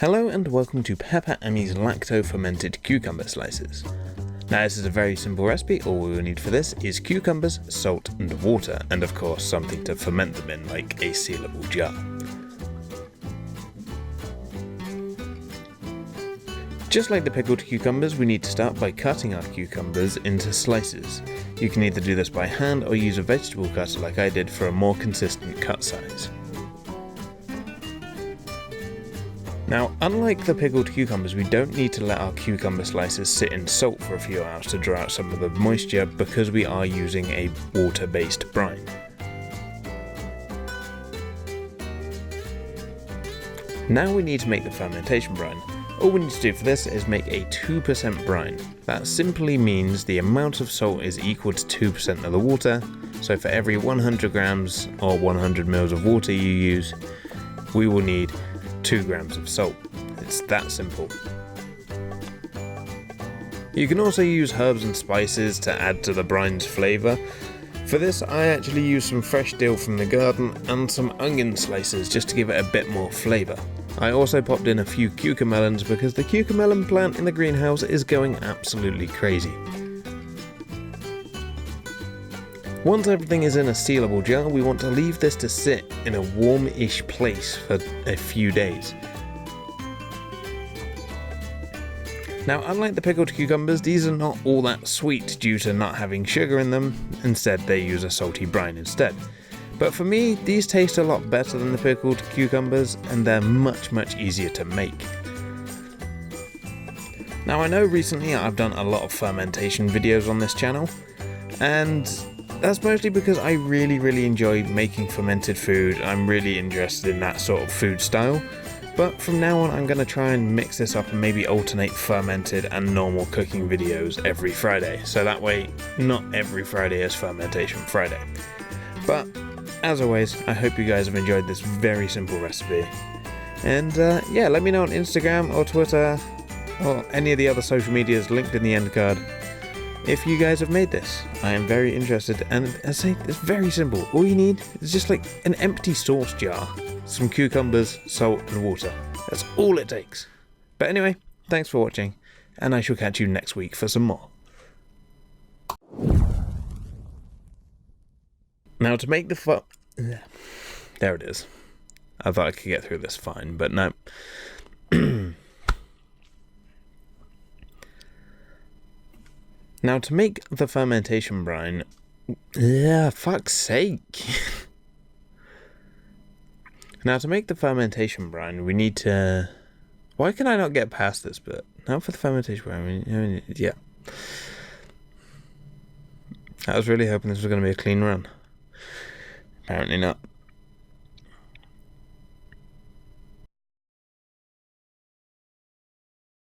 Hello and welcome to PepperAmmy's Lacto Fermented Cucumber Slices. Now this is a very simple recipe. All we will need for this is cucumbers, salt and water, and of course something to ferment them in, like a sealable jar. Just like the pickled cucumbers, we need to start by cutting our cucumbers into slices. You can either do this by hand or use a vegetable cutter like I did for a more consistent cut size. Now, unlike the pickled cucumbers, we don't need to let our cucumber slices sit in salt for a few hours to draw out some of the moisture because we are using a water-based brine. Now we need to make the fermentation brine. All we need to do for this is make a 2% brine. That simply means the amount of salt is equal to 2% of the water, so for every 100 grams or 100 mils of water you use, we will need 2 grams of salt. It's that simple. You can also use herbs and spices to add to the brine's flavour. For this I actually used some fresh dill from the garden and some onion slices just to give it a bit more flavour. I also popped in a few cucamelons because the cucamelon plant in the greenhouse is going absolutely crazy. Once everything is in a sealable jar, we want to leave this to sit in a warm-ish place for a few days. Now, unlike the pickled cucumbers, these are not all that sweet due to not having sugar in them. Instead, they use a salty brine instead. But for me, these taste a lot better than the pickled cucumbers, and they're much easier to make. Now, I know recently I've done a lot of fermentation videos on this channel, and that's mostly because I really enjoy making fermented food. I'm really interested in that sort of food style. But from now on I'm going to try and mix this up and maybe alternate fermented and normal cooking videos every Friday. So that way not every Friday is Fermentation Friday. But as always, I hope you guys have enjoyed this very simple recipe. And yeah, let me know on Instagram or Twitter or any of the other social medias linked in the end card if you guys have made this. I am very interested, and as I say, it's very simple. All you need is just like an empty sauce jar, some cucumbers, salt and water. That's all it takes. But anyway, thanks for watching, and I shall catch you next week for some more. Now to make the there it is. I thought I could get through this fine, but no. Now to make the fermentation brine, fuck's sake. Now to make the fermentation brine, we need to, why can I not get past this bit? Now for the fermentation brine, yeah. I was really hoping this was going to be a clean run. Apparently not.